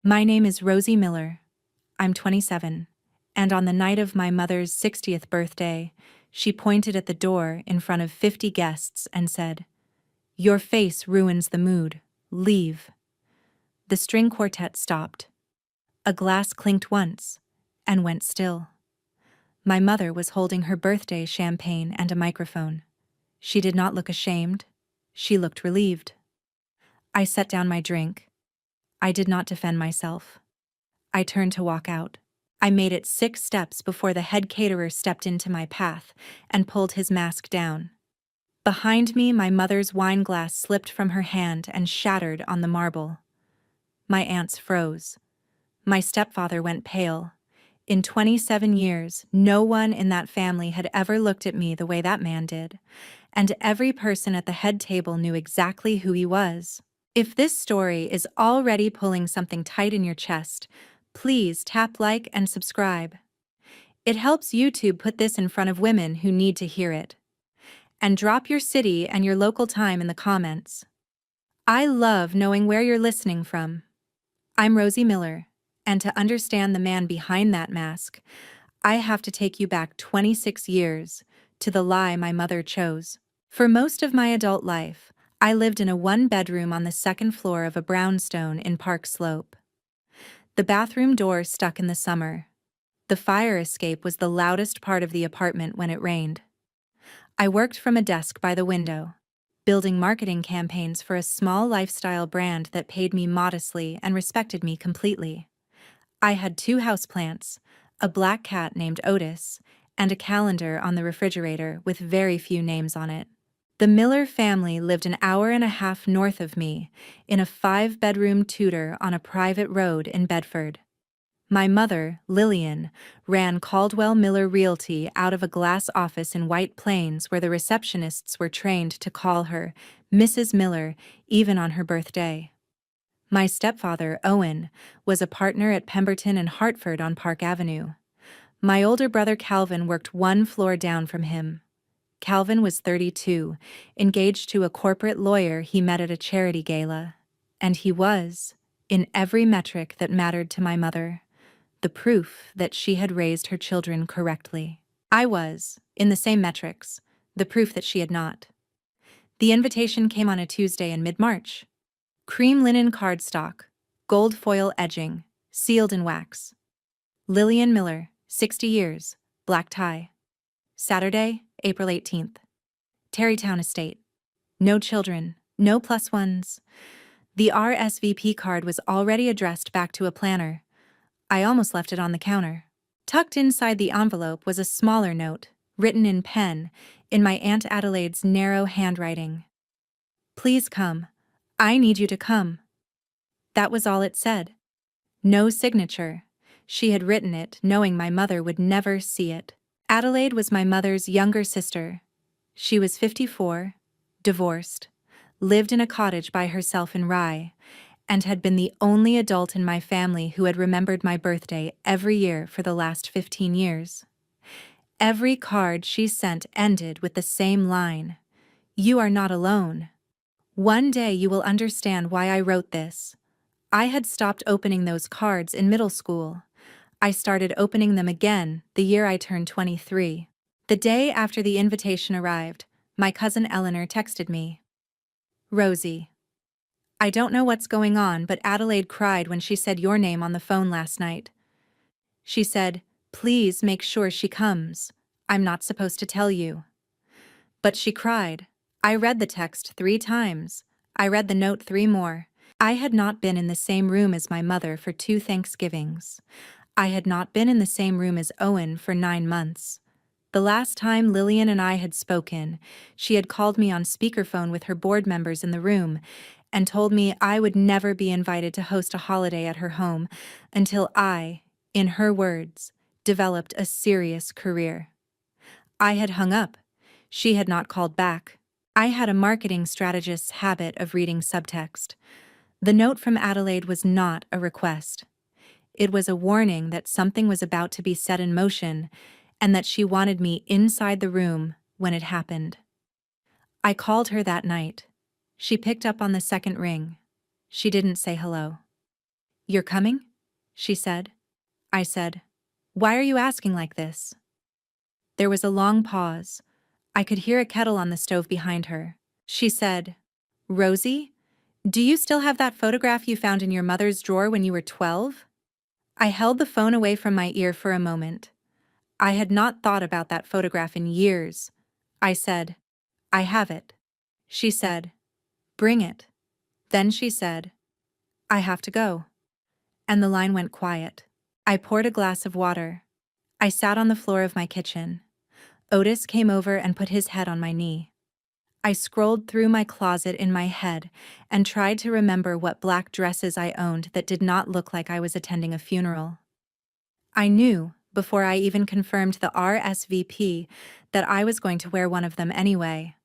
My name is Rosie Miller. I'm 27, and on the night of my mother's 60th birthday, she pointed at the door in front of 50 guests and said, "Your face ruins the mood. Leave." The string quartet stopped. A glass clinked once and went still. My mother was holding her birthday champagne and a microphone. She did not look ashamed. She looked relieved. I set down my drink. I did not defend myself. I turned to walk out. I made it 6 steps before the head caterer stepped into my path and pulled his mask down. Behind me, my mother's wine glass slipped from her hand and shattered on the marble. My aunts froze. My stepfather went pale. In 27 years, no one in that family had ever looked at me the way that man did, and every person at the head table knew exactly who he was. If this story is already pulling something tight in your chest, please tap like and subscribe. It helps YouTube put this in front of women who need to hear it. And drop your city and your local time in the comments. I love knowing where you're listening from. I'm Rosie Miller, and to understand the man behind that mask, I have to take you back 26 years to the lie my mother chose. For most of my adult life, I lived in a 1-bedroom on the 2nd floor of a brownstone in Park Slope. The bathroom door stuck in the summer. The fire escape was the loudest part of the apartment when it rained. I worked from a desk by the window, building marketing campaigns for a small lifestyle brand that paid me modestly and respected me completely. I had 2 houseplants, a black cat named Otis, and a calendar on the refrigerator with very few names on it. The Miller family lived an hour and a half north of me, in a 5-bedroom Tudor on a private road in Bedford. My mother, Lillian, ran Caldwell Miller Realty out of a glass office in White Plains where the receptionists were trained to call her Mrs. Miller even on her birthday. My stepfather, Owen, was a partner at Pemberton and Hartford on Park Avenue. My older brother Calvin worked 1 floor down from him. Calvin was 32, engaged to a corporate lawyer he met at a charity gala, and he was, in every metric that mattered to my mother, the proof that she had raised her children correctly. I was, in the same metrics, the proof that she had not. The invitation came on a Tuesday in mid-March. Cream linen cardstock, gold foil edging, sealed in wax. Lillian Miller, 60 years, black tie. Saturday, April 18th. Terrytown Estate. No children, no plus ones. The RSVP card was already addressed back to a planner. I almost left it on the counter. Tucked inside the envelope was a smaller note, written in pen, in my Aunt Adelaide's narrow handwriting. "Please come. I need you to come." That was all it said. No signature. She had written it, knowing my mother would never see it. Adelaide was my mother's younger sister. She was 54, divorced, lived in a cottage by herself in Rye, and had been the only adult in my family who had remembered my birthday every year for the last 15 years. Every card she sent ended with the same line, "You are not alone." One day you will understand why I wrote this. I had stopped opening those cards in middle school. I started opening them again the year I turned 23. The day after the invitation arrived, my cousin Eleanor texted me. "Rosie, I don't know what's going on, but Adelaide cried when she said your name on the phone last night. She said, 'Please make sure she comes. I'm not supposed to tell you.' But she cried. I read the text 3 times. I read the note 3 more. I had not been in the same room as my mother for 2 Thanksgivings. I had not been in the same room as Owen for 9 months. The last time Lillian and I had spoken, she had called me on speakerphone with her board members in the room and told me I would never be invited to host a holiday at her home until I, in her words, developed a serious career. I had hung up. She had not called back. I had a marketing strategist's habit of reading subtext. The note from Adelaide was not a request. It was a warning that something was about to be set in motion and that she wanted me inside the room when it happened. I called her that night. She picked up on the second ring. She didn't say hello. "You're coming?" she said. I said, "Why are you asking like this?" There was a long pause. I could hear a kettle on the stove behind her. She said, "Rosie, do you still have that photograph you found in your mother's drawer when you were 12? I held the phone away from my ear for a moment. I had not thought about that photograph in years. I said, "I have it." She said, "Bring it." Then she said, "I have to go." And the line went quiet. I poured a glass of water. I sat on the floor of my kitchen. Otis came over and put his head on my knee. I scrolled through my closet in my head and tried to remember what black dresses I owned that did not look like I was attending a funeral. I knew, before I even confirmed the RSVP, that I was going to wear one of them anyway.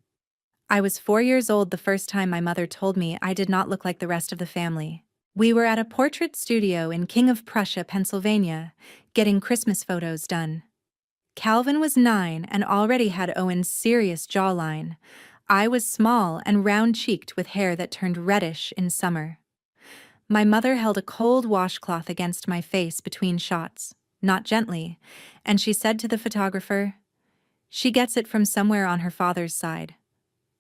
I was 4 years old the first time my mother told me I did not look like the rest of the family. We were at a portrait studio in King of Prussia, Pennsylvania, getting Christmas photos done. Calvin was 9 and already had Owen's serious jawline. I was small and round-cheeked with hair that turned reddish in summer. My mother held a cold washcloth against my face between shots, not gently, and she said to the photographer, "She gets it from somewhere on her father's side.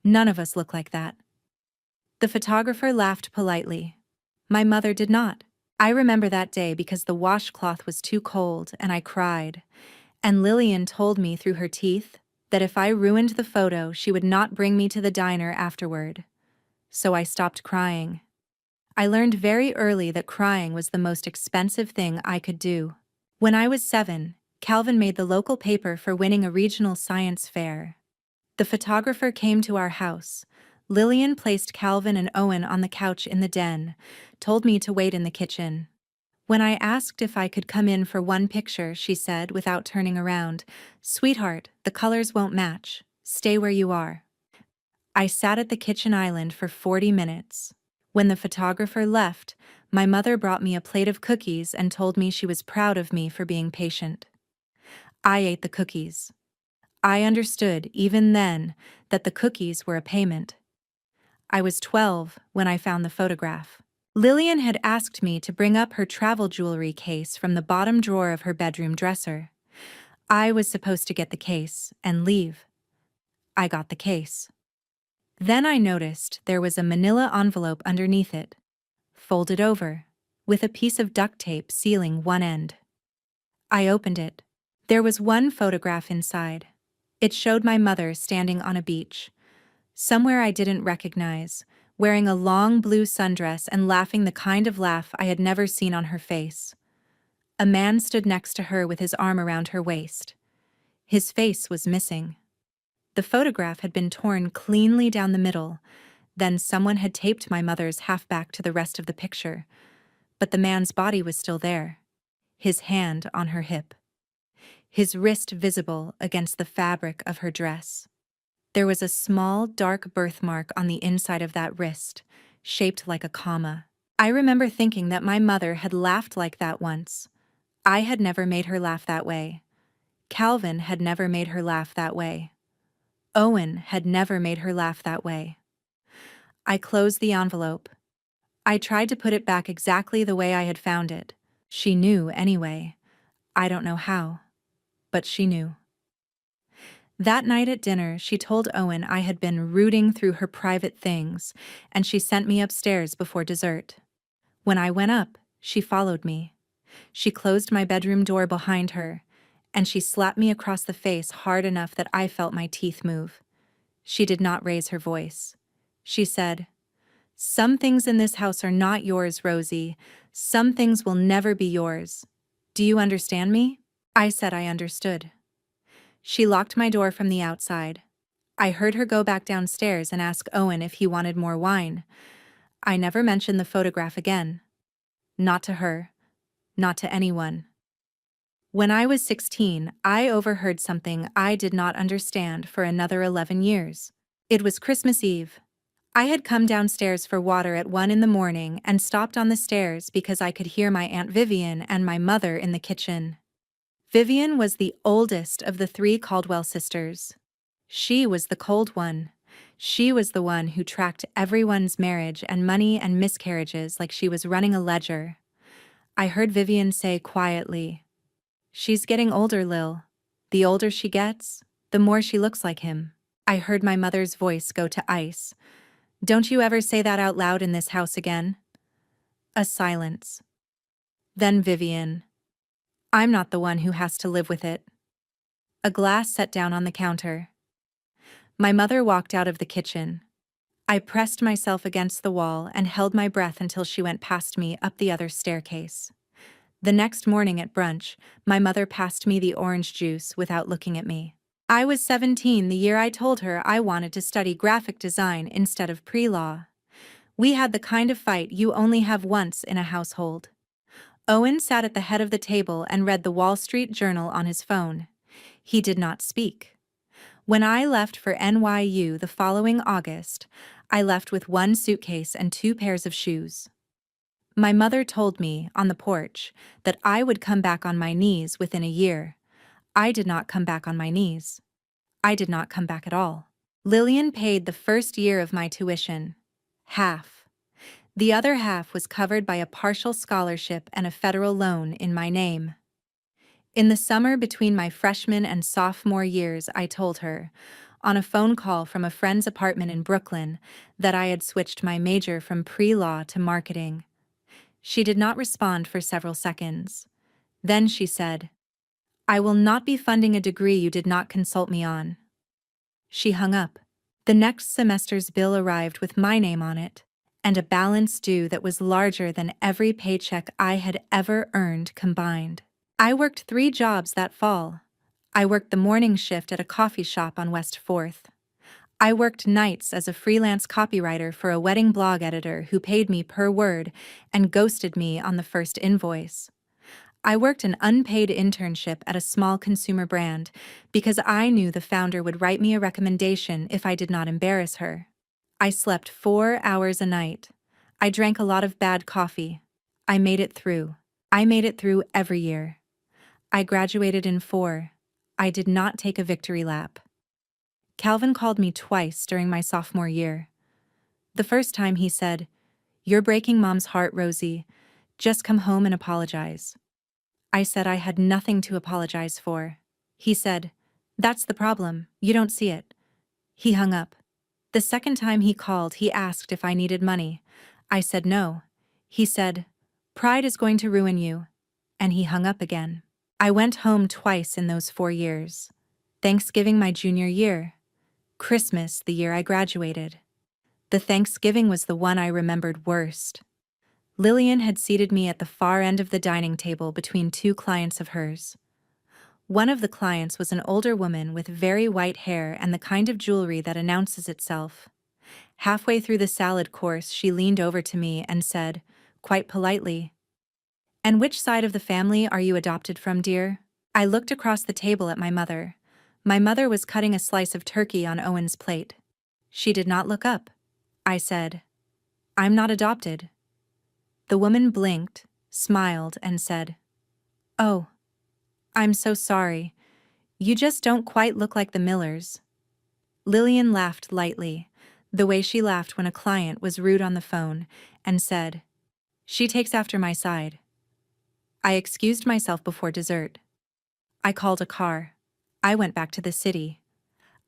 None of us look like that." The photographer laughed politely. My mother did not. I remember that day because the washcloth was too cold and I cried. And Lillian told me through her teeth that if I ruined the photo, she would not bring me to the diner afterward. So I stopped crying. I learned very early that crying was the most expensive thing I could do. When I was 7, Calvin made the local paper for winning a regional science fair. The photographer came to our house. Lillian placed Calvin and Owen on the couch in the den, told me to wait in the kitchen. When I asked if I could come in for one picture, she said, without turning around, "Sweetheart, the colors won't match. Stay where you are." I sat at the kitchen island for 40 minutes. When the photographer left, my mother brought me a plate of cookies and told me she was proud of me for being patient. I ate the cookies. I understood, even then, that the cookies were a payment. I was 12 when I found the photograph. Lillian had asked me to bring up her travel jewelry case from the bottom drawer of her bedroom dresser. I was supposed to get the case and leave. I got the case. Then I noticed there was a manila envelope underneath it, folded over, with a piece of duct tape sealing one end. I opened it. There was one photograph inside. It showed my mother standing on a beach, somewhere I didn't recognize, wearing a long blue sundress and laughing the kind of laugh I had never seen on her face. A man stood next to her with his arm around her waist. His face was missing. The photograph had been torn cleanly down the middle, then someone had taped my mother's half back to the rest of the picture, but the man's body was still there, his hand on her hip, his wrist visible against the fabric of her dress. There was a small, dark birthmark on the inside of that wrist, shaped like a comma. I remember thinking that my mother had laughed like that once. I had never made her laugh that way. Calvin had never made her laugh that way. Owen had never made her laugh that way. I closed the envelope. I tried to put it back exactly the way I had found it. She knew anyway. I don't know how, but she knew. That night at dinner, she told Owen I had been rooting through her private things, and she sent me upstairs before dessert. When I went up, she followed me. She closed my bedroom door behind her, and she slapped me across the face hard enough that I felt my teeth move. She did not raise her voice. She said, "Some things in this house are not yours, Rosie. Some things will never be yours. Do you understand me?" I said I understood. She locked my door from the outside. I heard her go back downstairs and ask Owen if he wanted more wine. I never mentioned the photograph again. Not to her. Not to anyone. When I was 16, I overheard something I did not understand for another 11 years. It was Christmas Eve. I had come downstairs for water at 1 in the morning and stopped on the stairs because I could hear my Aunt Vivian and my mother in the kitchen. Vivian was the oldest of the 3 Caldwell sisters. She was the cold one. She was the one who tracked everyone's marriage and money and miscarriages like she was running a ledger. I heard Vivian say quietly, "She's getting older, Lil. The older she gets, the more she looks like him." I heard my mother's voice go to ice. "Don't you ever say that out loud in this house again." A silence. Then Vivian. "I'm not the one who has to live with it." A glass set down on the counter. My mother walked out of the kitchen. I pressed myself against the wall and held my breath until she went past me up the other staircase. The next morning at brunch, my mother passed me the orange juice without looking at me. I was 17 the year I told her I wanted to study graphic design instead of pre-law. We had the kind of fight you only have once in a household. Owen sat at the head of the table and read the Wall Street Journal on his phone. He did not speak. When I left for NYU the following August, I left with one suitcase and 2 pairs of shoes. My mother told me, on the porch, that I would come back on my knees within a year. I did not come back on my knees. I did not come back at all. Lillian paid the first year of my tuition. Half. The other half was covered by a partial scholarship and a federal loan in my name. In the summer between my freshman and sophomore years, I told her, on a phone call from a friend's apartment in Brooklyn, that I had switched my major from pre-law to marketing. She did not respond for several seconds. Then she said, "I will not be funding a degree you did not consult me on." She hung up. The next semester's bill arrived with my name on it, and a balance due that was larger than every paycheck I had ever earned combined. I worked 3 jobs that fall. I worked the morning shift at a coffee shop on West 4th. I worked nights as a freelance copywriter for a wedding blog editor who paid me per word and ghosted me on the first invoice. I worked an unpaid internship at a small consumer brand because I knew the founder would write me a recommendation if I did not embarrass her. I slept 4 hours a night. I drank a lot of bad coffee. I made it through. I made it through every year. I graduated in 4. I did not take a victory lap. Calvin called me twice during my sophomore year. The first time he said, "You're breaking Mom's heart, Rosie. Just come home and apologize." I said I had nothing to apologize for. He said, "That's the problem, you don't see it." He hung up. The second time he called, he asked if I needed money. I said no. He said, "Pride is going to ruin you." And he hung up again. I went home twice in those 4 years. Thanksgiving my junior year. Christmas the year I graduated. The Thanksgiving was the one I remembered worst. Lillian had seated me at the far end of the dining table between 2 clients of hers. One of the clients was an older woman with very white hair and the kind of jewelry that announces itself. Halfway through the salad course, she leaned over to me and said, quite politely, "And which side of the family are you adopted from, dear?" I looked across the table at my mother. My mother was cutting a slice of turkey on Owen's plate. She did not look up. I said, "I'm not adopted." The woman blinked, smiled, and said, "Oh, I'm so sorry. You just don't quite look like the Millers." Lillian laughed lightly, the way she laughed when a client was rude on the phone, and said, "She takes after my side." I excused myself before dessert. I called a car. I went back to the city.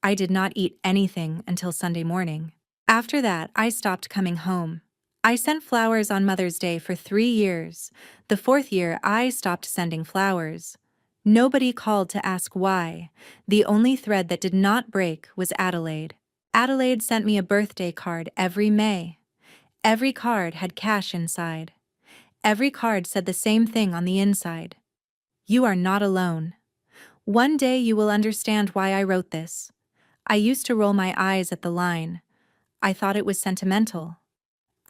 I did not eat anything until Sunday morning. After that, I stopped coming home. I sent flowers on Mother's Day for 3 years. The 4th year, I stopped sending flowers. Nobody called to ask why. The only thread that did not break was Adelaide. Adelaide sent me a birthday card every May. Every card had cash inside. Every card said the same thing on the inside. "You are not alone. One day you will understand why I wrote this." I used to roll my eyes at the line. I thought it was sentimental.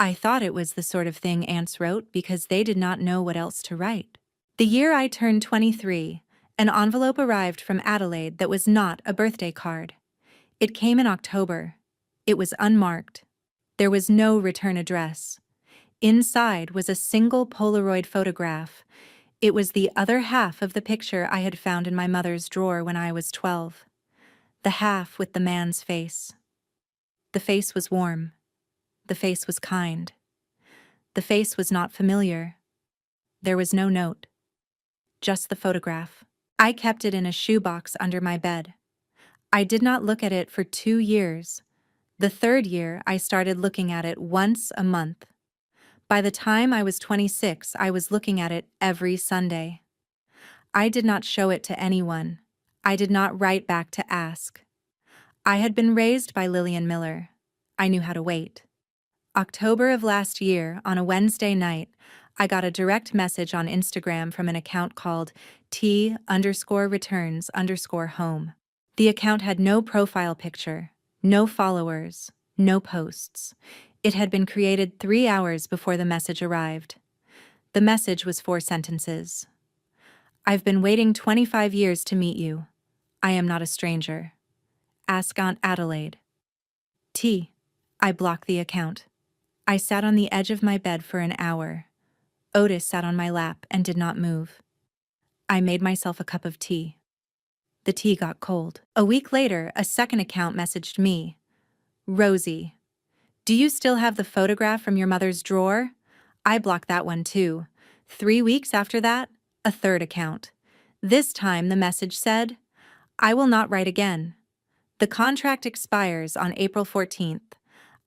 I thought it was the sort of thing aunts wrote because they did not know what else to write. The year I turned 23, an envelope arrived from Adelaide that was not a birthday card. It came in October. It was unmarked. There was no return address. Inside was a single Polaroid photograph. It was the other half of the picture I had found in my mother's drawer when I was 12. The half with the man's face. The face was warm. The face was kind. The face was not familiar. There was no note. Just the photograph. I kept it in a shoebox under my bed. I did not look at it for 2 years. The third year, I started looking at it once a month. By the time I was 26, I was looking at it every Sunday. I did not show it to anyone. I did not write back to ask. I had been raised by Lillian Miller. I knew how to wait. October of last year, on a Wednesday night, I got a direct message on Instagram from an account called T_returns_home. The account had no profile picture, no followers, no posts. It had been created 3 hours before the message arrived. The message was 4 sentences. I've been waiting 25 years to meet you. I am not a stranger. Ask Aunt Adelaide. I blocked the account. I sat on the edge of my bed for an hour. Otis sat on my lap and did not move. I made myself a cup of tea. The tea got cold. A week later, a second account messaged me. Rosie, do you still have the photograph from your mother's drawer? I blocked that one too. 3 weeks after that, a third account. This time the message said, I will not write again. The contract expires on April 14th.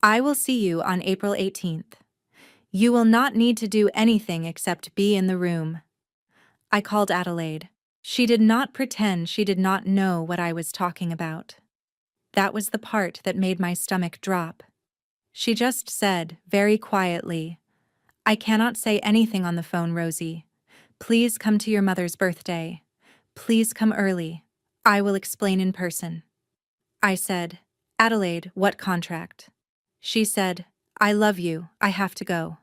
I will see you on April 18th. You will not need to do anything except be in the room. I called Adelaide. She did not pretend she did not know what I was talking about. That was the part that made my stomach drop. She just said, very quietly, I cannot say anything on the phone, Rosie. Please come to your mother's birthday. Please come early. I will explain in person. I said, Adelaide, what contract? She said, I love you, I have to go.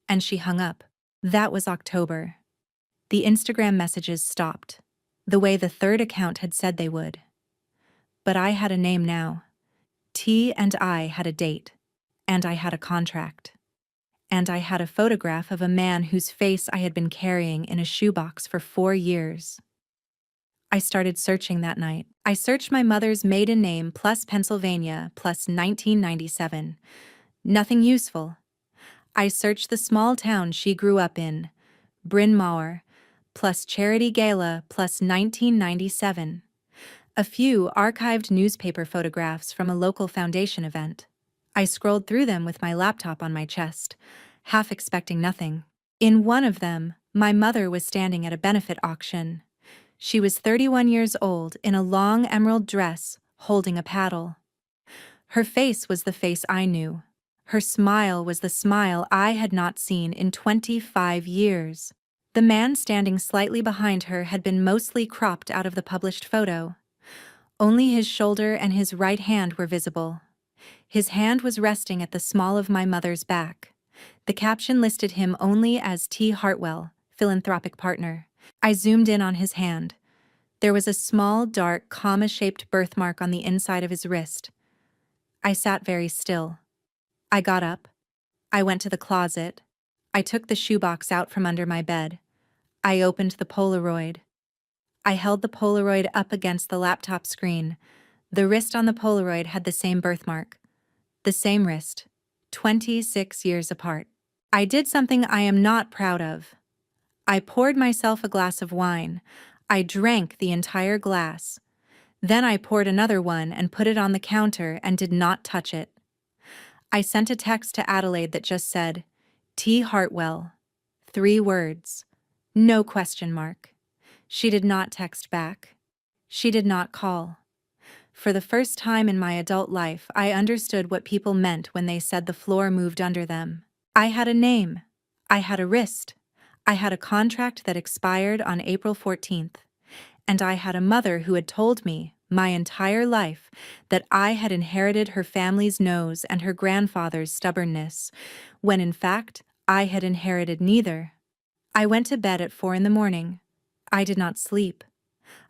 And she hung up. That was October. The Instagram messages stopped, the way the third account had said they would. But I had a name now. T and I had a date. And I had a contract. And I had a photograph of a man whose face I had been carrying in a shoebox for 4 years. I started searching that night. I searched my mother's maiden name plus Pennsylvania plus 1997. Nothing useful. I searched the small town she grew up in, Bryn Mawr, plus Charity Gala plus 1997. A few archived newspaper photographs from a local foundation event. I scrolled through them with my laptop on my chest, half expecting nothing. In one of them, my mother was standing at a benefit auction. She was 31 years old in a long emerald dress, holding a paddle. Her face was the face I knew. Her smile was the smile I had not seen in 25 years. The man standing slightly behind her had been mostly cropped out of the published photo. Only his shoulder and his right hand were visible. His hand was resting at the small of my mother's back. The caption listed him only as T. Hartwell, philanthropic partner. I zoomed in on his hand. There was a small, dark, comma-shaped birthmark on the inside of his wrist. I sat very still. I got up. I went to the closet. I took the shoebox out from under my bed. I opened the Polaroid. I held the Polaroid up against the laptop screen. The wrist on the Polaroid had the same birthmark. The same wrist. 26 years apart. I did something I am not proud of. I poured myself a glass of wine. I drank the entire glass. Then I poured another one and put it on the counter and did not touch it. I sent a text to Adelaide that just said, T. Hartwell. 3 words. No question mark. She did not text back. She did not call. For the first time in my adult life, I understood what people meant when they said the floor moved under them. I had a name. I had a wrist. I had a contract that expired on April 14th. And I had a mother who had told me, my entire life, that I had inherited her family's nose and her grandfather's stubbornness, when in fact, I had inherited neither. I went to bed at 4 in the morning. I did not sleep.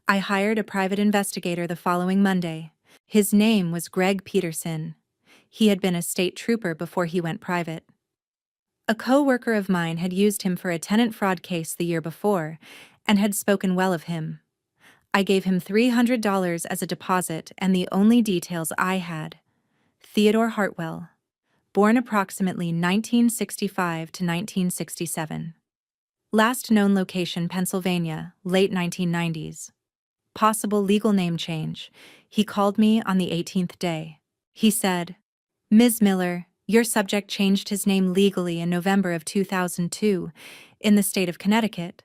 I hired a private investigator the following Monday. His name was Greg Peterson. He had been a state trooper before he went private. A co-worker of mine had used him for a tenant fraud case the year before and had spoken well of him. I gave him $300 as a deposit and the only details I had. Theodore Hartwell, born approximately 1965 to 1967. Last known location, Pennsylvania, late 1990s. Possible legal name change. He called me on the 18th day. He said, "Ms. Miller, your subject changed his name legally in November of 2002 in the state of Connecticut.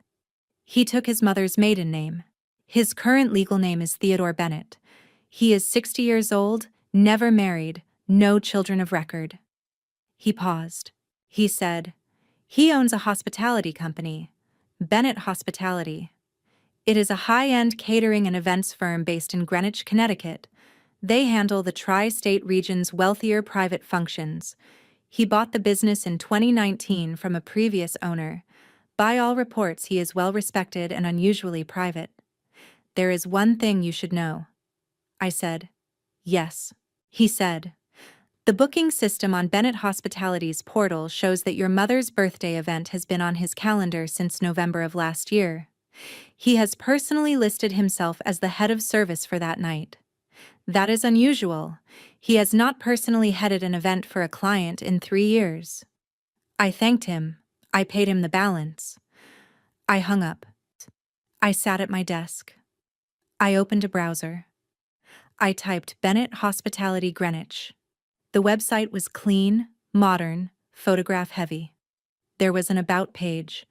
He took his mother's maiden name. His current legal name is Theodore Bennett. He is 60 years old, never married, no children of record." He paused. He said, "He owns a hospitality company, Bennett Hospitality. It is a high-end catering and events firm based in Greenwich, Connecticut. They handle the tri-state region's wealthier private functions. He bought the business in 2019 from a previous owner. By all reports, he is well-respected and unusually private. There is one thing you should know." I said, "Yes." He said, "The booking system on Bennett Hospitality's portal shows that your mother's birthday event has been on his calendar since November of last year. He has personally listed himself as the head of service for that night. That is unusual. He has not personally headed an event for a client in 3 years." I thanked him. I paid him the balance. I hung up. I sat at my desk. I opened a browser. I typed Bennett Hospitality Greenwich. The website was clean, modern, photograph-heavy. There was an About page.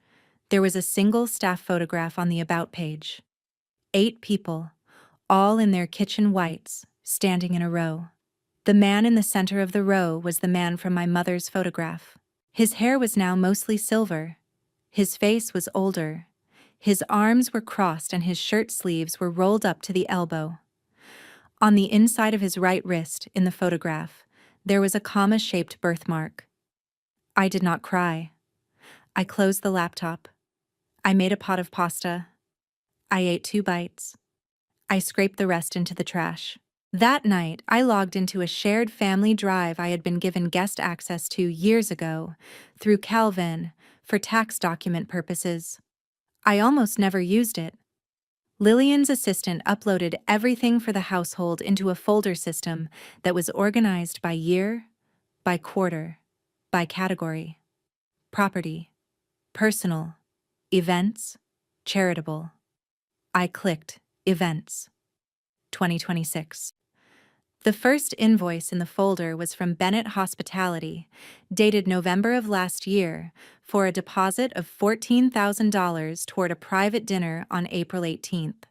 There was a single staff photograph on the About page. 8 people, all in their kitchen whites, standing in a row. The man in the center of the row was the man from my mother's photograph. His hair was now mostly silver. His face was older. His arms were crossed and his shirt sleeves were rolled up to the elbow. On the inside of his right wrist, in the photograph, there was a comma-shaped birthmark. I did not cry. I closed the laptop. I made a pot of pasta. I ate 2 bites. I scraped the rest into the trash. That night, I logged into a shared family drive I had been given guest access to years ago, through Calvin, for tax document purposes. I almost never used it. Lillian's assistant uploaded everything for the household into a folder system that was organized by year, by quarter, by category. Property, personal, events, charitable. I clicked Events. 2026. The first invoice in the folder was from Bennett Hospitality, dated November of last year, for a deposit of $14,000 toward a private dinner on April 18th.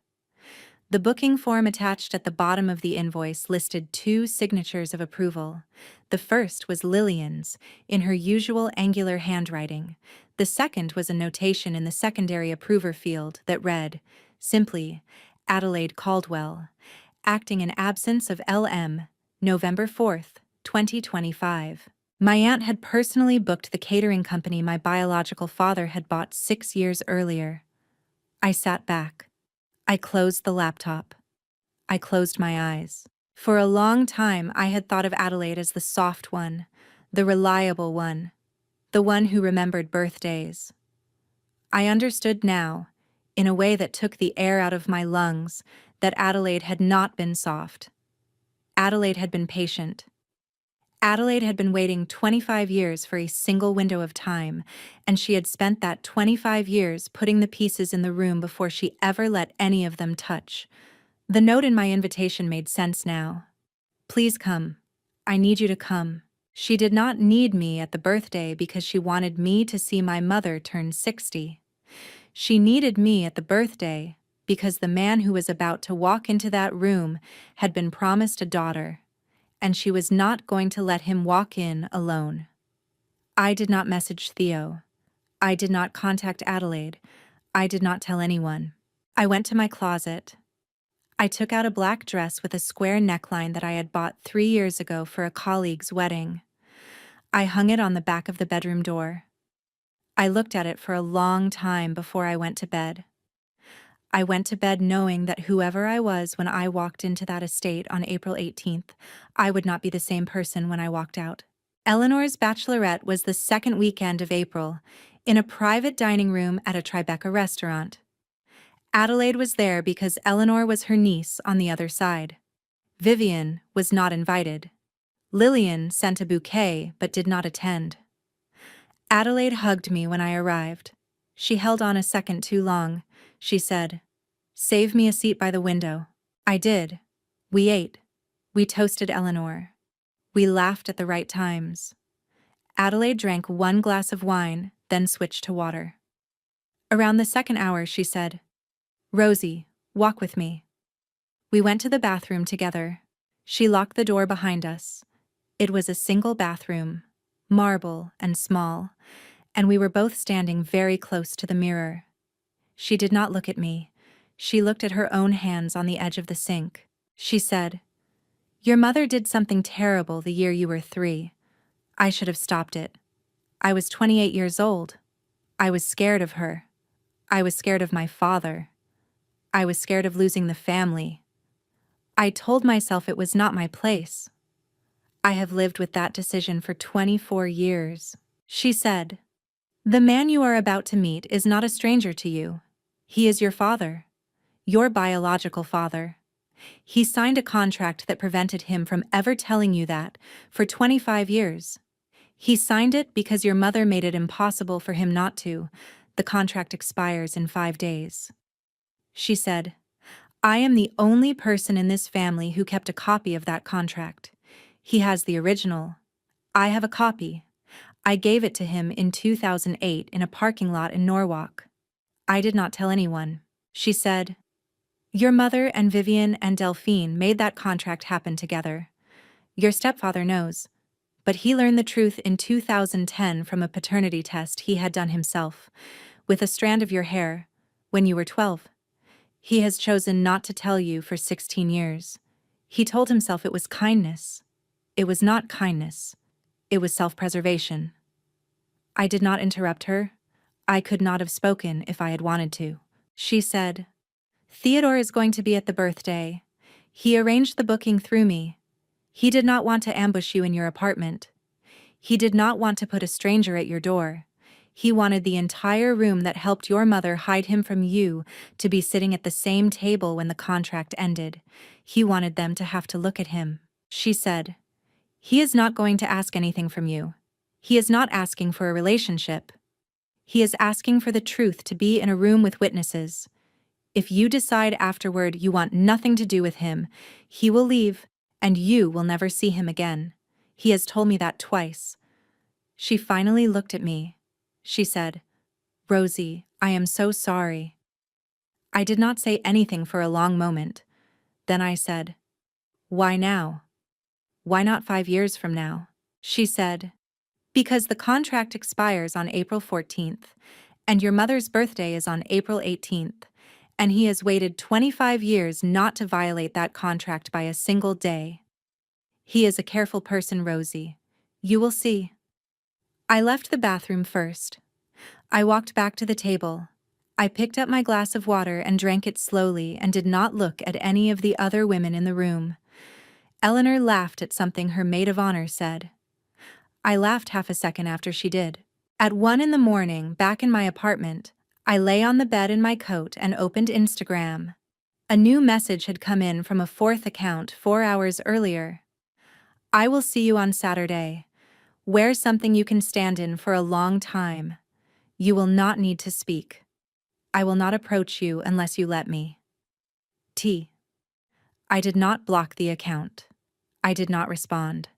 The booking form attached at the bottom of the invoice listed 2 signatures of approval. The first was Lillian's, in her usual angular handwriting. The second was a notation in the secondary approver field that read, simply, Adelaide Caldwell, acting in absence of LM, November 4th, 2025. My aunt had personally booked the catering company my biological father had bought 6 years earlier. I sat back. I closed the laptop. I closed my eyes. For a long time, I had thought of Adelaide as the soft one, the reliable one, the one who remembered birthdays. I understood now, in a way that took the air out of my lungs, that Adelaide had not been soft. Adelaide had been patient. Adelaide had been waiting 25 years for a single window of time, and she had spent that 25 years putting the pieces in the room before she ever let any of them touch. The note in my invitation made sense now. "Please come. I need you to come." She did not need me at the birthday because she wanted me to see my mother turn 60. She needed me at the birthday because the man who was about to walk into that room had been promised a daughter, and she was not going to let him walk in alone. I did not message Theo. I did not contact Adelaide. I did not tell anyone. I went to my closet. I took out a black dress with a square neckline that I had bought 3 years ago for a colleague's wedding. I hung it on the back of the bedroom door. I looked at it for a long time before I went to bed. I went to bed knowing that whoever I was when I walked into that estate on April 18th, I would not be the same person when I walked out. Eleanor's bachelorette was the second weekend of April, in a private dining room at a Tribeca restaurant. Adelaide was there because Eleanor was her niece on the other side. Vivian was not invited. Lillian sent a bouquet but did not attend. Adelaide hugged me when I arrived. She held on a second too long. She said, "Save me a seat by the window." I did. We ate. We toasted Eleanor. We laughed at the right times. Adelaide drank one glass of wine, then switched to water. Around the second hour, she said, "Rosie, walk with me." We went to the bathroom together. She locked the door behind us. It was a single bathroom, marble and small, and we were both standing very close to the mirror. She did not look at me. She looked at her own hands on the edge of the sink. She said, "Your mother did something terrible the year you were 3. I should have stopped it. I was 28 years old. I was scared of her. I was scared of my father. I was scared of losing the family. I told myself it was not my place. I have lived with that decision for 24 years." She said, "The man you are about to meet is not a stranger to you. He is your father, your biological father. He signed a contract that prevented him from ever telling you that for 25 years. He signed it because your mother made it impossible for him not to. The contract expires in 5 days." She said, "I am the only person in this family who kept a copy of that contract. He has the original. I have a copy. I gave it to him in 2008 in a parking lot in Norwalk. I did not tell anyone." She said, "Your mother and Vivian and Delphine made that contract happen together. Your stepfather knows, but he learned the truth in 2010 from a paternity test he had done himself, with a strand of your hair, when you were 12. He has chosen not to tell you for 16 years. He told himself it was kindness. It was not kindness. It was self-preservation." I did not interrupt her. I could not have spoken if I had wanted to. She said, "Theodore is going to be at the birthday. He arranged the booking through me. He did not want to ambush you in your apartment. He did not want to put a stranger at your door. He wanted the entire room that helped your mother hide him from you to be sitting at the same table when the contract ended. He wanted them to have to look at him." She said, "He is not going to ask anything from you. He is not asking for a relationship. He is asking for the truth to be in a room with witnesses. If you decide afterward you want nothing to do with him, he will leave, and you will never see him again. He has told me that twice." She finally looked at me. She said, "Rosie, I am so sorry." I did not say anything for a long moment. Then I said, "Why now? Why not 5 years from now?" She said, "Because the contract expires on April 14th, and your mother's birthday is on April 18th, and he has waited 25 years not to violate that contract by a single day. He is a careful person, Rosie. You will see." I left the bathroom first. I walked back to the table. I picked up my glass of water and drank it slowly and did not look at any of the other women in the room. Eleanor laughed at something her maid of honor said. I laughed half a second after she did. At 1 in the morning, back in my apartment, I lay on the bed in my coat and opened Instagram. A new message had come in from a fourth account 4 hours earlier. "I will see you on Saturday. Wear something you can stand in for a long time. You will not need to speak. I will not approach you unless you let me. T." I did not block the account. I did not respond.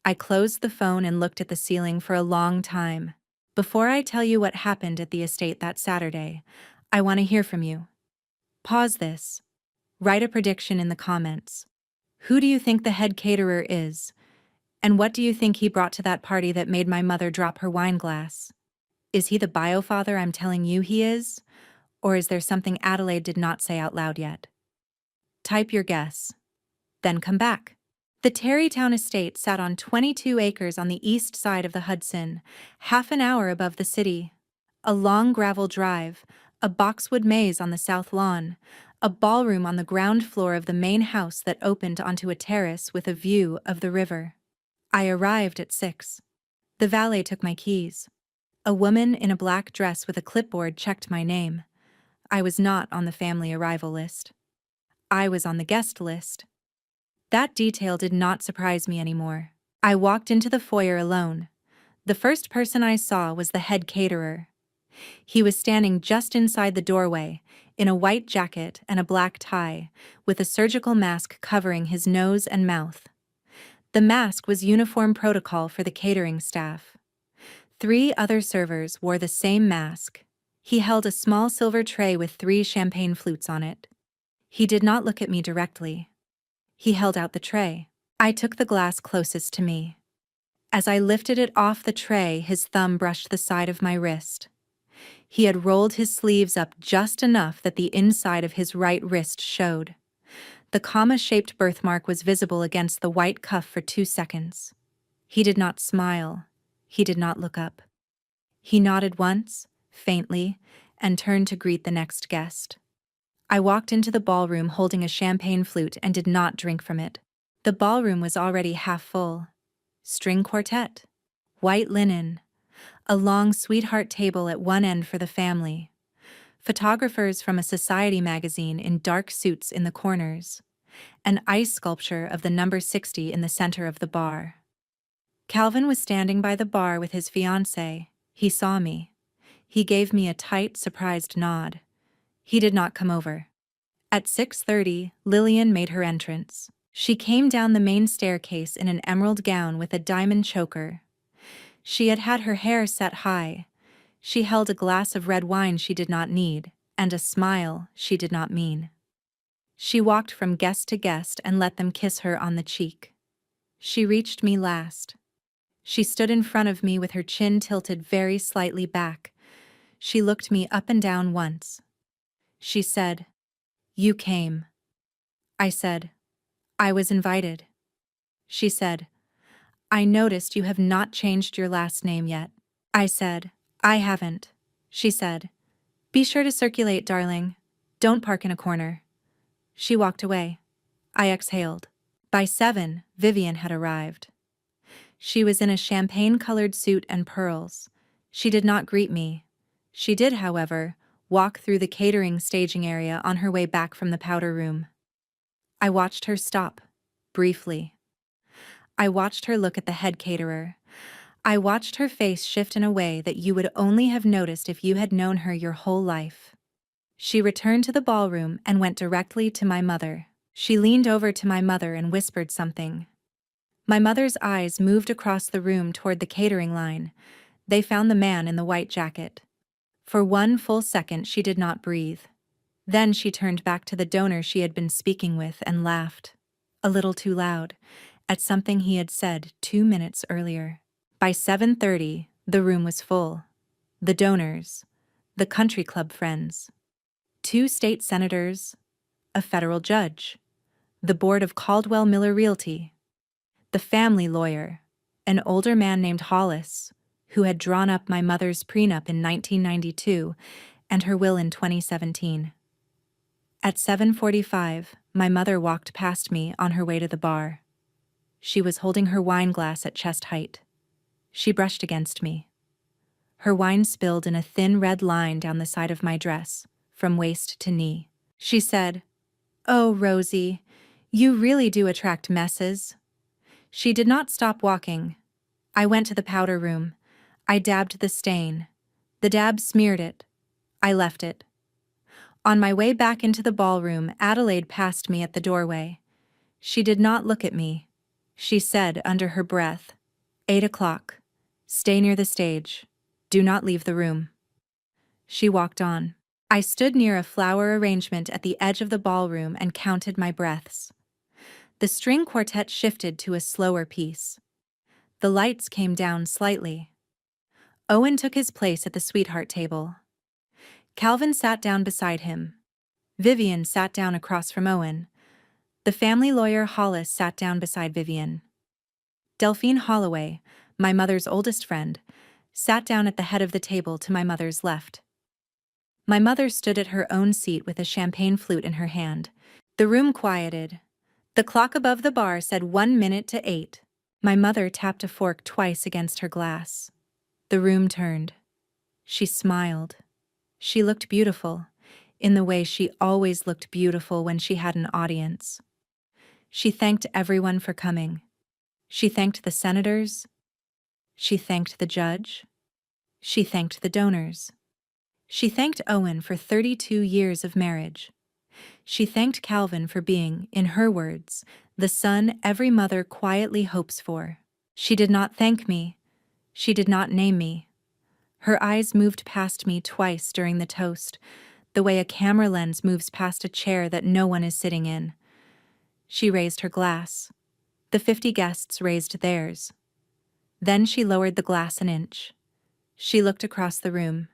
I closed the phone and looked at the ceiling for a long time. Before I tell you what happened at the estate that Saturday, I want to hear from you. Pause this. Write a prediction in the comments. Who do you think the head caterer is? And what do you think he brought to that party that made my mother drop her wine glass? Is he the biofather I'm telling you he is? Or is there something Adelaide did not say out loud yet? Type your guess. Then come back. The Terrytown estate sat on 22 acres on the east side of the Hudson, half an hour above the city. A long gravel drive, a boxwood maze on the south lawn, a ballroom on the ground floor of the main house that opened onto a terrace with a view of the river. I arrived at 6. The valet took my keys. A woman in a black dress with a clipboard checked my name. I was not on the family arrival list. I was on the guest list. That detail did not surprise me anymore. I walked into the foyer alone. The first person I saw was the head caterer. He was standing just inside the doorway, in a white jacket and a black tie, with a surgical mask covering his nose and mouth. The mask was uniform protocol for the catering staff. 3 other servers wore the same mask. He held a small silver tray with 3 champagne flutes on it. He did not look at me directly. He held out the tray. I took the glass closest to me. As I lifted it off the tray, his thumb brushed the side of my wrist. He had rolled his sleeves up just enough that the inside of his right wrist showed. The comma-shaped birthmark was visible against the white cuff for 2 seconds. He did not smile. He did not look up. He nodded once, faintly, and turned to greet the next guest. I walked into the ballroom holding a champagne flute and did not drink from it. The ballroom was already half full. String quartet, white linen, a long sweetheart table at one end for the family, photographers from a society magazine in dark suits in the corners, an ice sculpture of the number 60 in the center of the bar. Calvin was standing by the bar with his fiancée. He saw me. He gave me a tight, surprised nod. He did not come over. At 6:30, Lillian made her entrance. She came down the main staircase in an emerald gown with a diamond choker. She had had her hair set high. She held a glass of red wine she did not need, and a smile she did not mean. She walked from guest to guest and let them kiss her on the cheek. She reached me last. She stood in front of me with her chin tilted very slightly back. She looked me up and down once. She said, "You came." I said, "I was invited." She said, "I noticed you have not changed your last name yet." I said, "I haven't." She said, "Be sure to circulate, darling. Don't park in a corner." She walked away. I exhaled. By 7, Vivian had arrived. She was in a champagne-colored suit and pearls. She did not greet me. She did, however, walk through the catering staging area on her way back from the powder room. I watched her stop, briefly. I watched her look at the head caterer. I watched her face shift in a way that you would only have noticed if you had known her your whole life. She returned to the ballroom and went directly to my mother. She leaned over to my mother and whispered something. My mother's eyes moved across the room toward the catering line. They found the man in the white jacket. For 1 full second she did not breathe. Then she turned back to the donor she had been speaking with and laughed, a little too loud, at something he had said 2 minutes earlier. By 7:30, the room was full. The donors, the country club friends, 2 state senators, a federal judge, the board of Caldwell Miller Realty, the family lawyer, an older man named Hollis, who had drawn up my mother's prenup in 1992 and her will in 2017. At 7:45, my mother walked past me on her way to the bar. She was holding her wine glass at chest height. She brushed against me. Her wine spilled in a thin red line down the side of my dress, from waist to knee. She said, "Oh, Rosie, you really do attract messes." She did not stop walking. I went to the powder room. I dabbed the stain. The dab smeared it. I left it. On my way back into the ballroom, Adelaide passed me at the doorway. She did not look at me. She said under her breath, 8 o'clock. Stay near the stage. Do not leave the room." She walked on. I stood near a flower arrangement at the edge of the ballroom and counted my breaths. The string quartet shifted to a slower piece. The lights came down slightly. Owen took his place at the sweetheart table. Calvin sat down beside him. Vivian sat down across from Owen. The family lawyer Hollis sat down beside Vivian. Delphine Holloway, my mother's oldest friend, sat down at the head of the table to my mother's left. My mother stood at her own seat with a champagne flute in her hand. The room quieted. The clock above the bar said 1 minute to 8. My mother tapped a fork twice against her glass. The room turned. She smiled. She looked beautiful, in the way she always looked beautiful when she had an audience. She thanked everyone for coming. She thanked the senators. She thanked the judge. She thanked the donors. She thanked Owen for 32 years of marriage. She thanked Calvin for being, in her words, the son every mother quietly hopes for. She did not thank me. She did not name me. Her eyes moved past me twice during the toast, the way a camera lens moves past a chair that no one is sitting in. She raised her glass. The 50 guests raised theirs. Then she lowered the glass an inch. She looked across the room.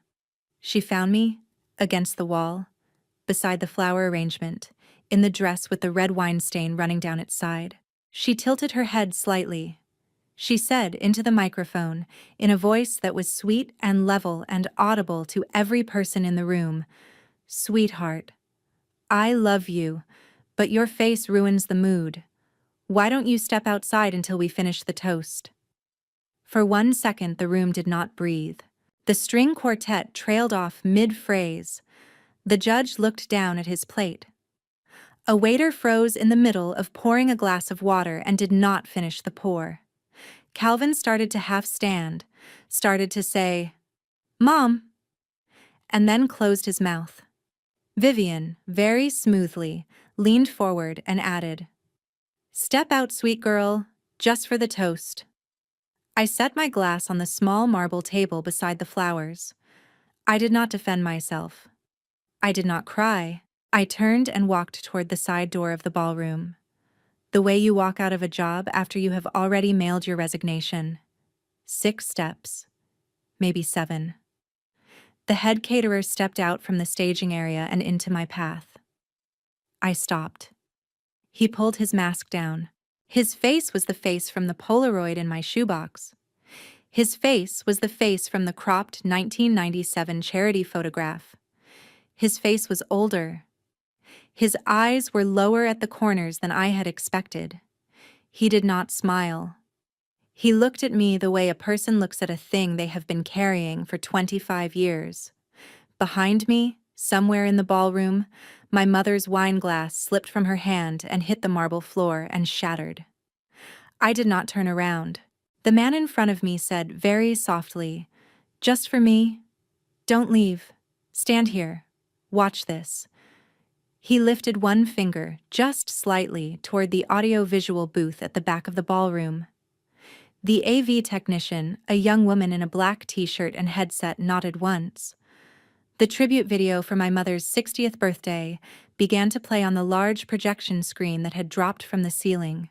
She found me, against the wall, beside the flower arrangement, in the dress with the red wine stain running down its side. She tilted her head slightly. She said into the microphone, in a voice that was sweet and level and audible to every person in the room, "Sweetheart, I love you, but your face ruins the mood. Why don't you step outside until we finish the toast?" For 1 second the room did not breathe. The string quartet trailed off mid-phrase. The judge looked down at his plate. A waiter froze in the middle of pouring a glass of water and did not finish the pour. Calvin started to half stand, started to say, "Mom," and then closed his mouth. Vivian, very smoothly, leaned forward and added, "Step out, sweet girl, just for the toast." I set my glass on the small marble table beside the flowers. I did not defend myself. I did not cry. I turned and walked toward the side door of the ballroom. The way you walk out of a job after you have already mailed your resignation. 6 steps, maybe 7. The head caterer stepped out from the staging area and into my path. I stopped. He pulled his mask down. His face was the face from the Polaroid in my shoebox. His face was the face from the cropped 1997 charity photograph. His face was older. His eyes were lower at the corners than I had expected. He did not smile. He looked at me the way a person looks at a thing they have been carrying for 25 years. Behind me, somewhere in the ballroom, my mother's wine glass slipped from her hand and hit the marble floor and shattered. I did not turn around. The man in front of me said very softly, "Just for me. Don't leave. Stand here. Watch this." He lifted one finger, just slightly, toward the audio-visual booth at the back of the ballroom. The AV technician, a young woman in a black t-shirt and headset, nodded once. The tribute video for my mother's 60th birthday began to play on the large projection screen that had dropped from the ceiling.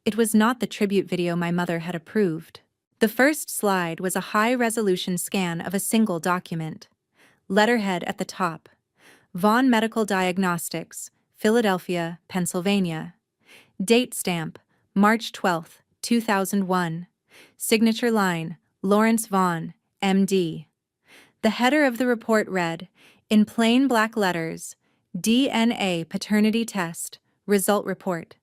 It was not the tribute video my mother had approved. The first slide was a high-resolution scan of a single document. Letterhead at the top. Vaughn Medical Diagnostics, Philadelphia, Pennsylvania. Date stamp, March 12, 2001. Signature line, Lawrence Vaughn, MD. The header of the report read, in plain black letters, DNA paternity test, result report.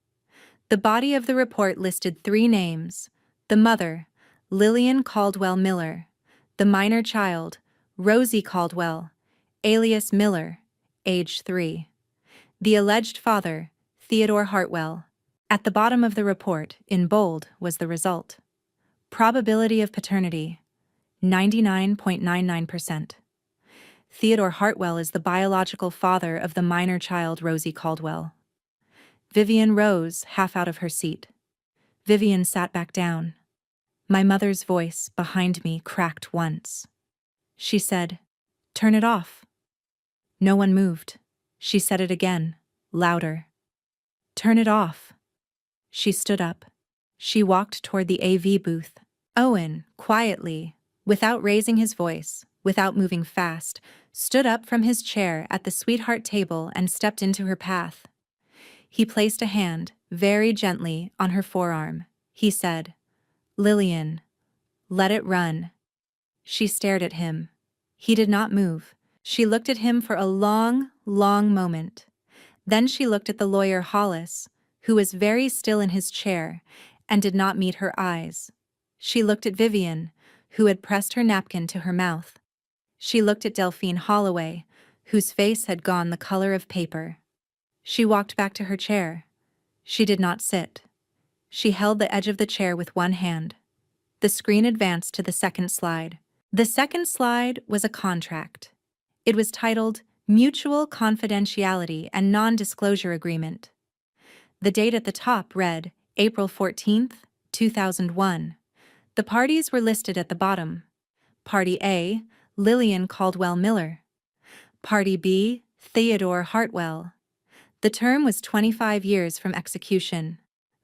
The body of the report listed 3 names: the mother, Lillian Caldwell Miller; the minor child, Rosie Caldwell, alias Miller, age 3; the alleged father, Theodore Hartwell. At the bottom of the report, in bold, was the result. Probability of paternity, 99.99%. Theodore Hartwell is the biological father of the minor child Rosie Caldwell. Vivian rose, half out of her seat. Vivian sat back down. My mother's voice, behind me, cracked once. She said, "Turn it off." No one moved. She said it again, louder. "Turn it off." She stood up. She walked toward the AV booth. Owen, quietly, without raising his voice, without moving fast, stood up from his chair at the sweetheart table and stepped into her path. He placed a hand, very gently, on her forearm. He said, "Lillian, let it run." She stared at him. He did not move. She looked at him for a long, long moment. Then she looked at the lawyer Hollis, who was very still in his chair, and did not meet her eyes. She looked at Vivian, who had pressed her napkin to her mouth. She looked at Delphine Holloway, whose face had gone the color of paper. She walked back to her chair. She did not sit. She held the edge of the chair with one hand. The screen advanced to the second slide. The second slide was a contract. It was titled Mutual Confidentiality and Non-Disclosure Agreement. The date at the top read April 14th, 2001. The parties were listed at the bottom. Party A, Lillian Caldwell Miller. Party B, Theodore Hartwell. The term was 25 years from execution.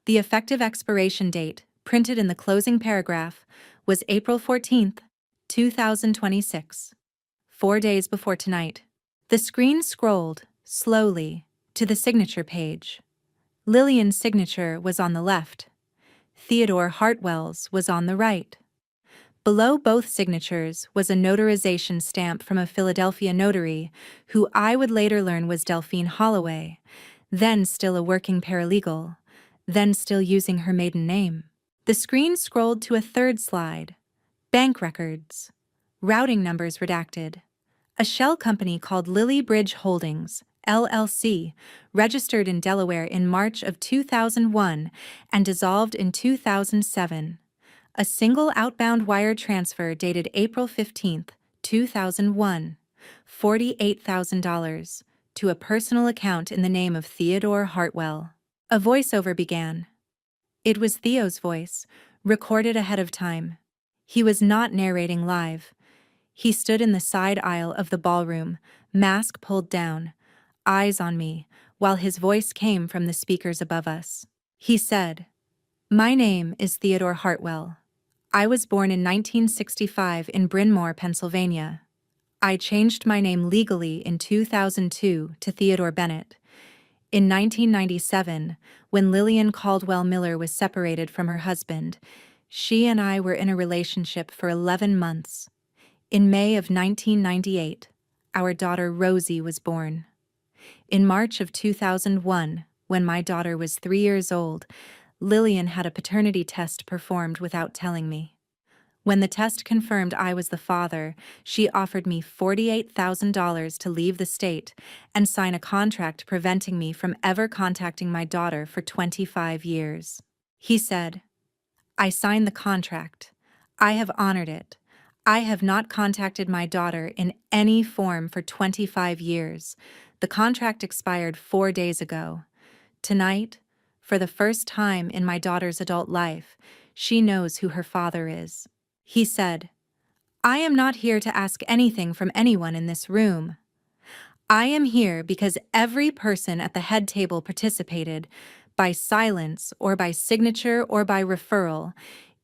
The effective expiration date, printed in the closing paragraph, was April 14th, 2026. 4 days before tonight. The screen scrolled, slowly, to the signature page. Lillian's signature was on the left. Theodore Hartwell's was on the right. Below both signatures was a notarization stamp from a Philadelphia notary, who I would later learn was Delphine Holloway, then still a working paralegal, then still using her maiden name. The screen scrolled to a third slide. Bank records. Routing numbers redacted. A shell company called Lily Bridge Holdings, LLC, registered in Delaware in March of 2001 and dissolved in 2007. A single outbound wire transfer dated April 15, 2001, $48,000, to a personal account in the name of Theodore Hartwell. A voiceover began. It was Theo's voice, recorded ahead of time. He was not narrating live. He stood in the side aisle of the ballroom, mask pulled down, eyes on me, while his voice came from the speakers above us. He said, "My name is Theodore Hartwell. I was born in 1965 in Bryn Mawr, Pennsylvania. I changed my name legally in 2002 to Theodore Bennett. In 1997, when Lillian Caldwell Miller was separated from her husband, she and I were in a relationship for 11 months. In May of 1998, our daughter Rosie was born. In March of 2001, when my daughter was 3 years old, Lillian had a paternity test performed without telling me. When the test confirmed I was the father, she offered me $48,000 to leave the state and sign a contract preventing me from ever contacting my daughter for 25 years. He said, "I signed the contract. I have honored it. I have not contacted my daughter in any form for 25 years. The contract expired 4 days ago. Tonight, for the first time in my daughter's adult life, she knows who her father is." He said, "I am not here to ask anything from anyone in this room. I am here because every person at the head table participated, by silence or by signature or by referral,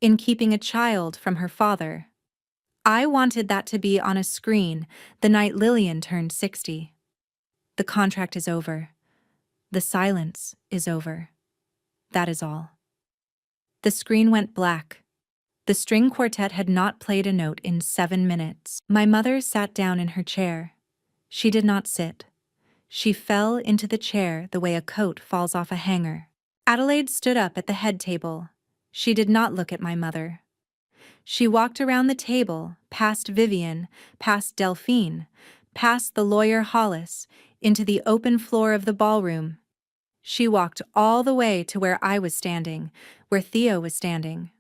in keeping a child from her father. I wanted that to be on a screen the night Lillian turned 60. The contract is over. The silence is over. That is all." The screen went black. The string quartet had not played a note in 7 minutes. My mother sat down in her chair. She did not sit. She fell into the chair the way a coat falls off a hanger. Adelaide stood up at the head table. She did not look at my mother. She walked around the table, past Vivian, past Delphine, past the lawyer Hollis, into the open floor of the ballroom. She walked all the way to where I was standing, where Theo was standing.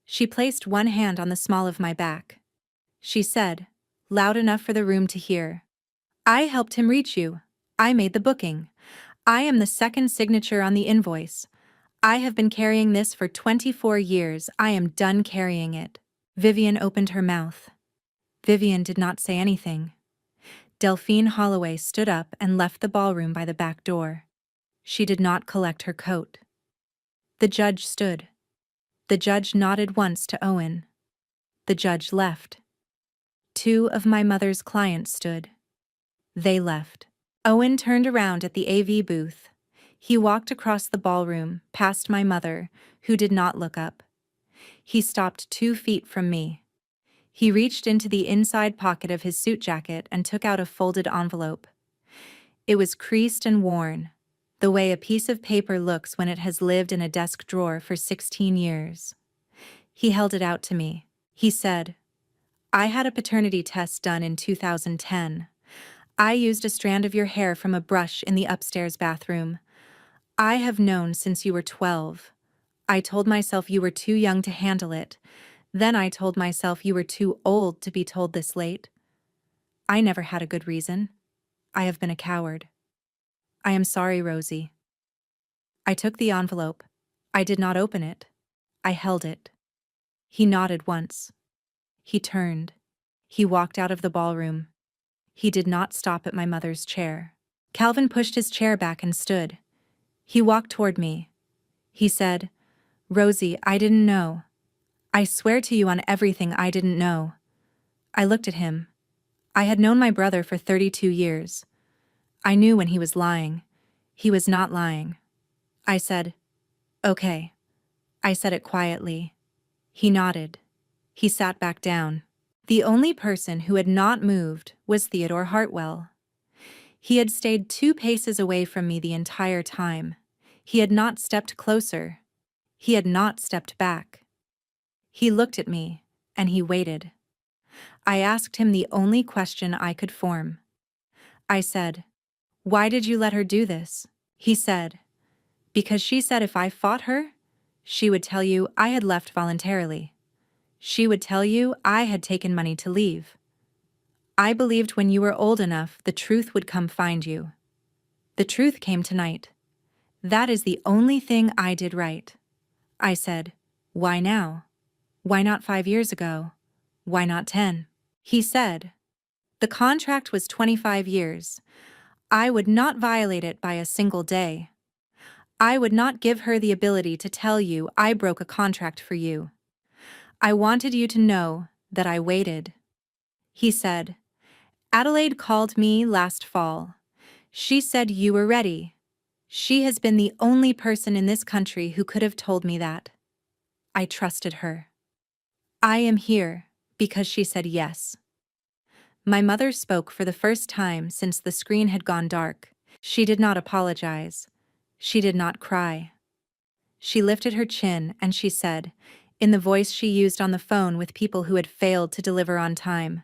She placed one hand on the small of my back. She said, loud enough for the room to hear, "I helped him reach you. I made the booking. I am the second signature on the invoice. I have been carrying this for 24 years. I am done carrying it." Vivian opened her mouth. Vivian did not say anything. Delphine Holloway stood up and left the ballroom by the back door. She did not collect her coat. The judge stood. The judge nodded once to Owen. The judge left. 2 of my mother's clients stood. They left. Owen turned around at the AV booth. He walked across the ballroom, past my mother, who did not look up. He stopped 2 feet from me. He reached into the inside pocket of his suit jacket and took out a folded envelope. It was creased and worn, the way a piece of paper looks when it has lived in a desk drawer for 16 years. He held it out to me. He said, "I had a paternity test done in 2010. I used a strand of your hair from a brush in the upstairs bathroom. I have known since you were 12. I told myself you were too young to handle it. Then I told myself you were too old to be told this late. I never had a good reason. I have been a coward. I am sorry, Rosie. I took the envelope. I did not open it. I held it. He nodded once. He turned. He walked out of the ballroom. He did not stop at my mother's chair. Calvin pushed his chair back and stood. He walked toward me. He said, "Rosie, I didn't know. I swear to you on everything I didn't know." I looked at him. I had known my brother for 32 years. I knew when he was lying. He was not lying. I said, "Okay." I said it quietly. He nodded. He sat back down. The only person who had not moved was Theodore Hartwell. He had stayed 2 paces away from me the entire time. He had not stepped closer. He had not stepped back. He looked at me, and he waited. I asked him the only question I could form. I said, "Why did you let her do this?" He said, "Because she said if I fought her, she would tell you I had left voluntarily. She would tell you I had taken money to leave. I believed when you were old enough, the truth would come find you. The truth came tonight. That is the only thing I did right." I said, "Why now? Why not 5 years ago? Why not 10? He said, "The contract was 25 years. I would not violate it by a single day. I would not give her the ability to tell you I broke a contract for you. I wanted you to know that I waited." He said, "Adelaide called me last fall. She said you were ready. She has been the only person in this country who could have told me that. I trusted her. I am here because she said yes." My mother spoke for the first time since the screen had gone dark. She did not apologize. She did not cry. She lifted her chin and she said, in the voice she used on the phone with people who had failed to deliver on time,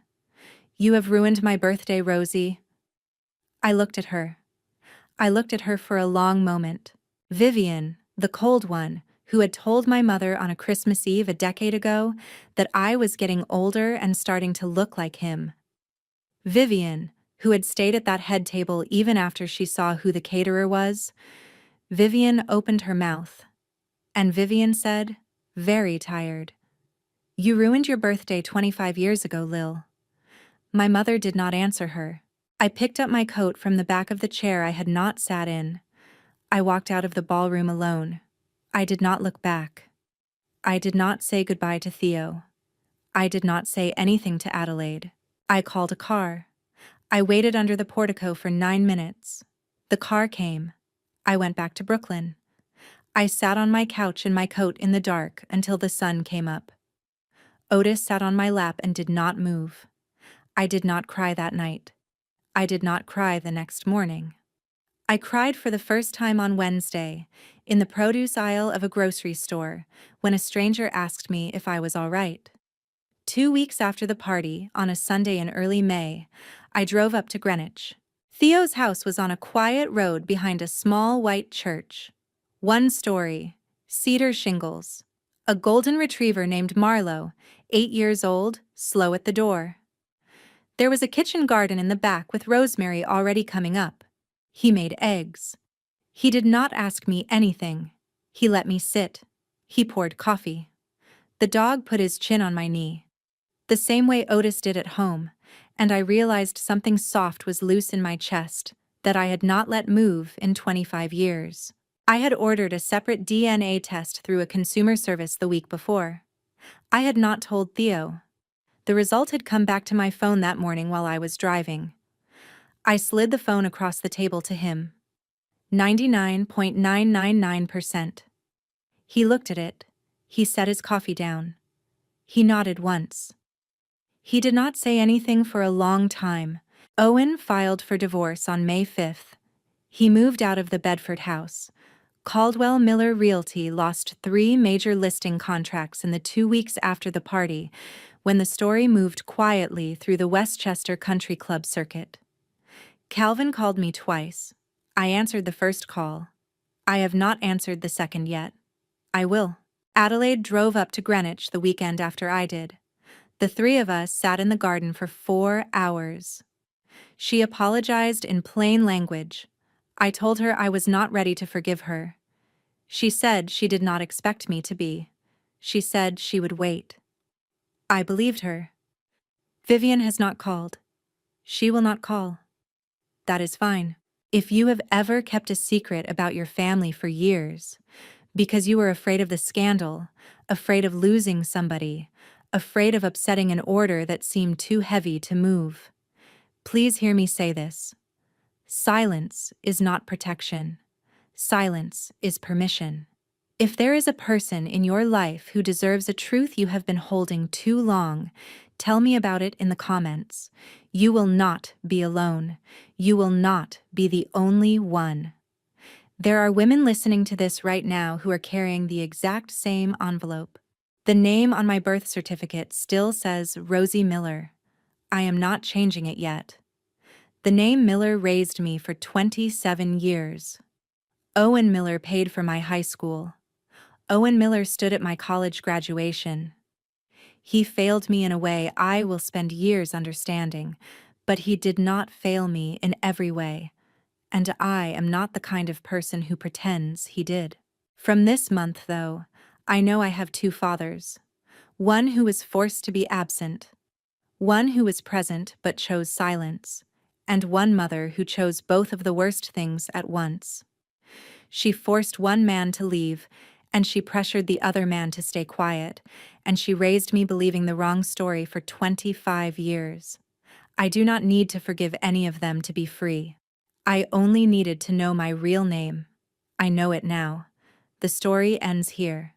"You have ruined my birthday, Rosie." I looked at her. I looked at her for a long moment. Vivian, the cold one, who had told my mother on a Christmas Eve a decade ago that I was getting older and starting to look like him. Vivian, who had stayed at that head table even after she saw who the caterer was. Vivian opened her mouth. And Vivian said, very tired, "You ruined your birthday 25 years ago, Lil." My mother did not answer her. I picked up my coat from the back of the chair I had not sat in. I walked out of the ballroom alone. I did not look back. I did not say goodbye to Theo. I did not say anything to Adelaide. I called a car. I waited under the portico for 9 minutes. The car came. I went back to Brooklyn. I sat on my couch in my coat in the dark until the sun came up. Otis sat on my lap and did not move. I did not cry that night. I did not cry the next morning. I cried for the first time on Wednesday, in the produce aisle of a grocery store, when a stranger asked me if I was all right. 2 weeks after the party, on a Sunday in early May, I drove up to Greenwich. Theo's house was on a quiet road behind a small white church. 1 story, cedar shingles. A golden retriever named Marlowe, 8 years old, slow at the door. There was a kitchen garden in the back with rosemary already coming up. He made eggs. He did not ask me anything. He let me sit. He poured coffee. The dog put his chin on my knee, the same way Otis did at home, and I realized something soft was loose in my chest that I had not let move in 25 years. I had ordered a separate DNA test through a consumer service the week before. I had not told Theo. The result had come back to my phone that morning while I was driving. I slid the phone across the table to him. 99.999%. He looked at it. He set his coffee down. He nodded once. He did not say anything for a long time. Owen filed for divorce on May 5th. He moved out of the Bedford house. Caldwell Miller Realty lost 3 major listing contracts in the 2 weeks after the party, when the story moved quietly through the Westchester Country Club circuit. Calvin called me twice. I answered the first call. I have not answered the second yet. I will. Adelaide drove up to Greenwich the weekend after I did. The 3 of us sat in the garden for 4 hours. She apologized in plain language. I told her I was not ready to forgive her. She said she did not expect me to be. She said she would wait. I believed her. Vivian has not called. She will not call. That is fine. If you have ever kept a secret about your family for years, because you were afraid of the scandal, afraid of losing somebody, afraid of upsetting an order that seemed too heavy to move, please hear me say this. Silence is not protection. Silence is permission. If there is a person in your life who deserves a truth you have been holding too long, tell me about it in the comments. You will not be alone. You will not be the only one. There are women listening to this right now who are carrying the exact same envelope. The name on my birth certificate still says Rosie Miller. I am not changing it yet. The name Miller raised me for 27 years. Owen Miller paid for my high school. Owen Miller stood at my college graduation. He failed me in a way I will spend years understanding, but he did not fail me in every way, and I am not the kind of person who pretends he did. From this month, though, I know I have two fathers. One who was forced to be absent. One who was present but chose silence. And one mother who chose both of the worst things at once. She forced one man to leave, and she pressured the other man to stay quiet, and she raised me believing the wrong story for 25 years. I do not need to forgive any of them to be free. I only needed to know my real name. I know it now. The story ends here.